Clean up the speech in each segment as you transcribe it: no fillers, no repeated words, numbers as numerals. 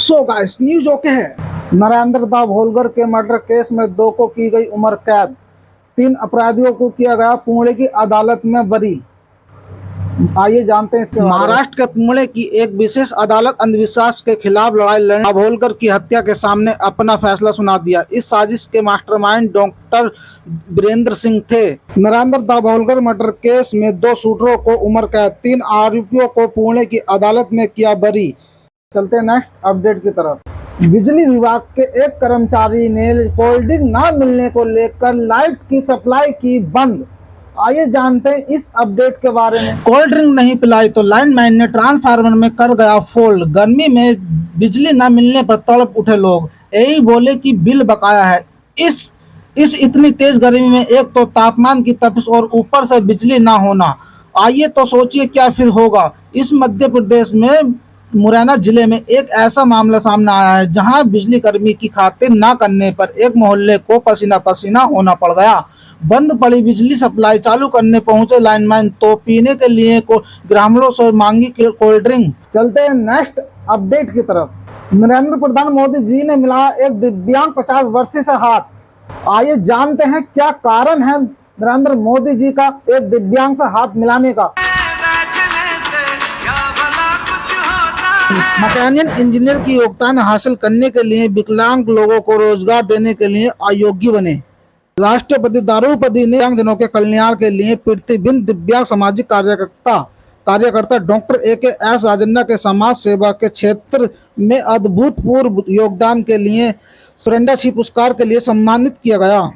So guys news okay है। नरेंद्र दाभोलकर के murder case में 2 को की गई उम्र कैद, 3 अपराधियों को किया गया पुणे की अदालत में बरी। आइए जानते हैं इसके बारे में। महाराष्ट्र के पुणे की एक विशेष अदालत अंधविश्वास के खिलाफ लड़ाई लड़ने दाभोलकर की हत्या के सामने अपना फैसला सुना दिया। इस साजिश के मास्टरमाइंड डॉक्टर वीरेंद्र सिंह थे। नरेंद्र दाभोलकर मर्डर केस में 2 शूटरों को उम्र कैद, 3 आरोपियों को पुणे की अदालत में किया बरी। चलते हैं नेक्स्ट अपडेट की तरफ। बिजली विभाग के एक कर्मचारी ने कोल्ड ड्रिंक न मिलने को लेकर लाइट की सप्लाई की बंद। आइए जानते हैं इस अपडेट के बारे में। कोल्ड ड्रिंक नहीं पिलाई तो लाइनमैन ने ट्रांसफार्मर में कर गया फोल्ड। गर्मी में बिजली न मिलने पर तड़प उठे लोग, यही बोले कि बिल बकाया है। इस इतनी तेज गर्मी में एक तो तापमान की तपिश और ऊपर से बिजली ना होना, आइए तो सोचिए क्या फिर होगा। इस मध्य प्रदेश में मुरैना जिले में एक ऐसा मामला सामने आया है जहां बिजली कर्मी की खातिर ना करने पर एक मोहल्ले को पसीना पसीना होना पड़ गया। बंद पड़ी बिजली सप्लाई चालू करने पहुंचे लाइनमैन तो पीने के लिए ग्रामीणों से मांगी कोल्ड ड्रिंक। चलते हैं नेक्स्ट अपडेट की तरफ। नरेंद्र प्रधान मोदी जी ने मिलाया एक दिव्यांग 50 वर्षीय से हाथ। आइए जानते हैं क्या कारण है नरेंद्र मोदी जी का एक दिव्यांग से हाथ मिलाने का। मैकेनिकल इंजीनियर की योग्यता हासिल करने के लिए विकलांग लोगों को रोजगार देने के लिए अयोग्य बने। राष्ट्रपति द्रौपदी ने दिव्यांगजनों के कल्याण के लिए प्रतिबिंब दिव्यांग सामाजिक कार्यकर्ता डॉक्टर A.K.S. राजन्ना के समाज सेवा के क्षेत्र में अभूतपूर्व योगदान के लिए सुरेंद्र पुरस्कार के लिए सम्मानित किया गया।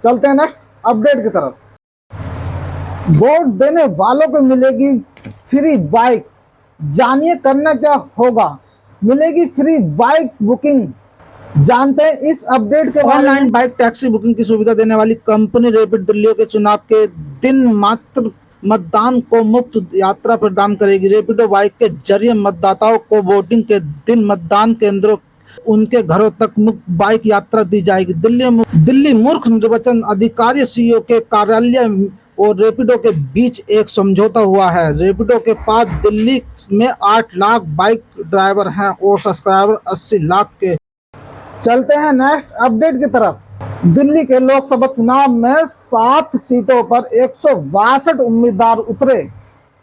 चलते हैं नेक्स्ट अपडेट की तरफ। वोट देने वालों को मिलेगी फ्री बाइक, जानिए करना क्या होगा। मिलेगी फ्री बाइक बुकिंग, जानते हैं इस अपडेट के। ऑनलाइन बाइक टैक्सी बुकिंग की सुविधा देने वाली कंपनी रैपिड दिल्ली के चुनाव के दिन मात्र मतदान को मुफ्त यात्रा प्रदान करेगी। रैपिडो बाइक के जरिए मतदाताओं को वोटिंग के दिन मतदान केंद्रों उनके घरों तक मुफ्त बाइक यात्रा दी जाएगी। दिल्ली मुख्य निर्वाचन अधिकारी CEO के कार्यालय और रैपिडो के बीच एक समझौता हुआ है। रैपिडो के पास दिल्ली में 8 लाख बाइक ड्राइवर हैं और सब्सक्राइबर 80 लाख के। चलते हैं नेक्स्ट अपडेट की तरफ। दिल्ली के लोकसभा चुनाव में 7 सीटों पर 162 उम्मीदवार उतरे।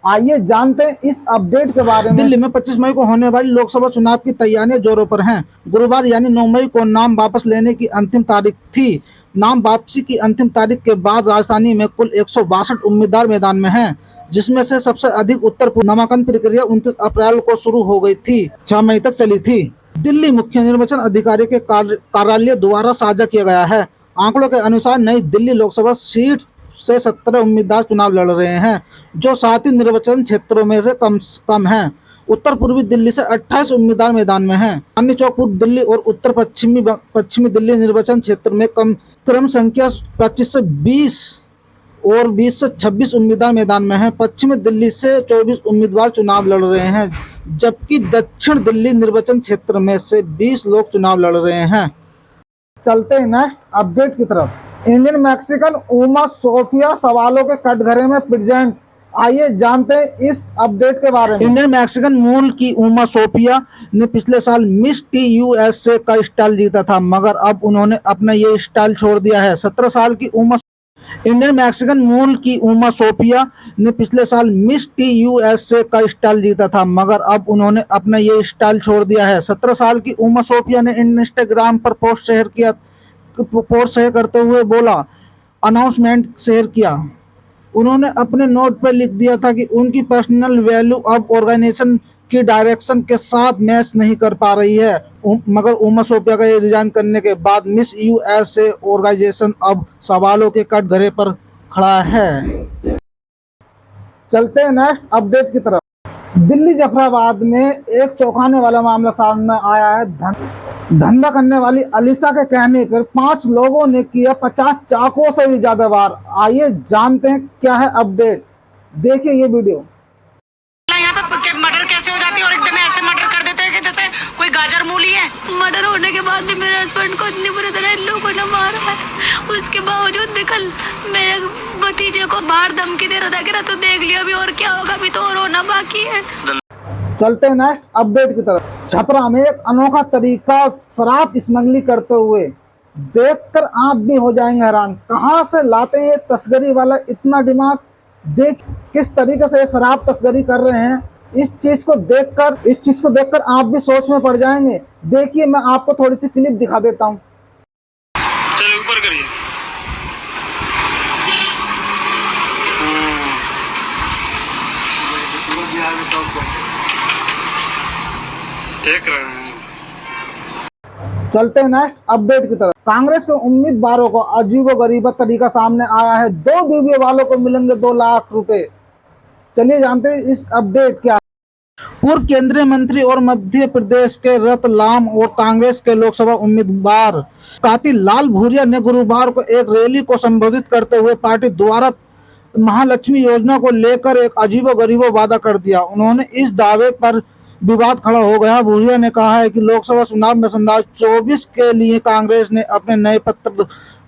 आइए जानते हैं इस अपडेट के बारे में। दिल्ली में 25 मई को होने वाली लोकसभा चुनाव की तैयारियां जोरों पर हैं। गुरुवार यानी 9 मई को नाम वापस लेने की अंतिम तारीख थी। नाम वापसी की अंतिम तारीख के बाद राजधानी में कुल 162 उम्मीदवार मैदान में हैं, जिसमें से सबसे अधिक उत्तर पूर्व नामांकन प्रक्रिया 29 अप्रैल को शुरू हो गई थी, 6 मई तक चली थी। दिल्ली मुख्य निर्वाचन अधिकारी के कार्यालय द्वारा साझा किया गया है। आंकड़ों के अनुसार नई दिल्ली लोकसभा सीट से 17 उम्मीदवार चुनाव लड़ रहे हैं, जो 7 ही निर्वाचन क्षेत्रों में से कम हैं। उत्तर पूर्वी दिल्ली से 28 उम्मीदवार मैदान में हैं। चांदनी चौक पूर्व दिल्ली और उत्तर पश्चिमी दिल्ली निर्वाचन क्षेत्र में क्रम संख्या 25 से 20 और 20 से 26 उम्मीदवार मैदान में हैं। पश्चिमी दिल्ली से 24 उम्मीदवार चुनाव लड़ रहे हैं, जबकि दक्षिण दिल्ली निर्वाचन क्षेत्र में से 20 लोग चुनाव लड़ रहे हैं। चलते हैं नेक्स्ट अपडेट की तरफ। इंडियन मैक्सिकन उमा सोफिया सवालों के कटघरे में प्रेजेंट। आइए जानते हैं इस अपडेट के बारे में। इंडियन मैक्सिकन मूल की उमा सोफिया ने पिछले साल मिस टी USA का स्टाइल जीता था, मगर अब उन्होंने अपना ये स्टाइल छोड़ दिया है। 17 साल की इंडियन मैक्सिकन मूल की उमा सोफिया ने पिछले साल मिस टी USA का स्टाइल जीता था, मगर अब उन्होंने अपना ये स्टाइल छोड़ दिया है। 17 साल की उमा सोफिया ने इंस्टाग्राम पर पोस्ट शेयर करते हुए अनाउंसमेंट शेयर किया। उन्होंने अपने नोट पर लिख दिया था कि उनकी पर्सनल वैल्यू अब ऑर्गेनाइजेशन की डायरेक्शन के साथ मैच नहीं कर पा रही है, मगर उमा सोफिया का रिजाइन करने के बाद मिस USA ऑर्गेनाइजेशन अब सवालों के कटघरे पर खड़ा है। चलते हैं नेक्स्ट अपडेट की तरफ। दिल्ली जफराबाद में एक चौंकाने वाला मामला सामने आया है। धंधा करने वाली अलीसा के कहने पर 5 लोगों ने किया 50 चाकुओं से भी ज्यादा वार। आइए जानते हैं क्या है अपडेट, देखिए ये वीडियो। यहाँ पे मर्डर कैसे हो जाती है और एकदम ऐसे मर्डर कर देते हैं कि जैसे कोई गाजर मूली है। मर्डर होने के बाद भी मेरे हस्बैंड को इतनी बुरी तरह इन लोगों ने मारा है, उसके बावजूद भी कल मेरे भतीजे को बाहर धमकी दे रहा था कि तो देख लिया अभी और क्या होगा, अभी तो और होना बाकी है। चलते हैं नेक्स्ट अपडेट की तरफ। छपरा में एक अनोखा तरीका शराब स्मगलिंग करते हुए देखकर आप भी हो जाएंगे हैरान। कहां से लाते हैं तस्करी वाला इतना दिमाग। देख किस तरीके से ये शराब तस्करी कर रहे हैं। इस चीज को देखकर आप भी सोच में पड़ जाएंगे। देखिए मैं आपको थोड़ी सी क्लिप दिखा देता हूँ। चलो ऊपर करिए। देख रहे हैं। चलते हैं नेक्स्ट अपडेट की तरफ। कांग्रेस के उम्मीदवारों को अजीबोगरीब तरीका सामने आया है। 2 बीवी वालों को मिलेंगे 2 लाख रुपए। चलिए जानते हैं इस अपडेट क्या। पूर्व केंद्रीय मंत्री और मध्य प्रदेश के रतलाम और कांग्रेस के लोकसभा उम्मीदवार कातिल लाल भूरिया ने गुरुवार को एक रैली को संबोधित करते हुए पार्टी द्वारा महालक्ष्मी योजना को लेकर एक अजीबोगरीब वादा कर दिया। उन्होंने इस दावे पर विवाद खड़ा हो गया। भूरिया ने कहा है कि लोकसभा चुनाव में 2024 के लिए कांग्रेस ने अपने नए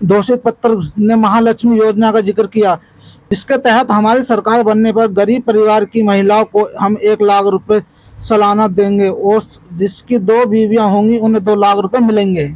घोषित पत्र ने महालक्ष्मी योजना का जिक्र किया, जिसके तहत हमारी सरकार बनने पर गरीब परिवार की महिलाओं को हम 1 लाख रुपए सालाना देंगे और जिसकी 2 बीवियां होंगी उन्हें 2 लाख रुपए मिलेंगे।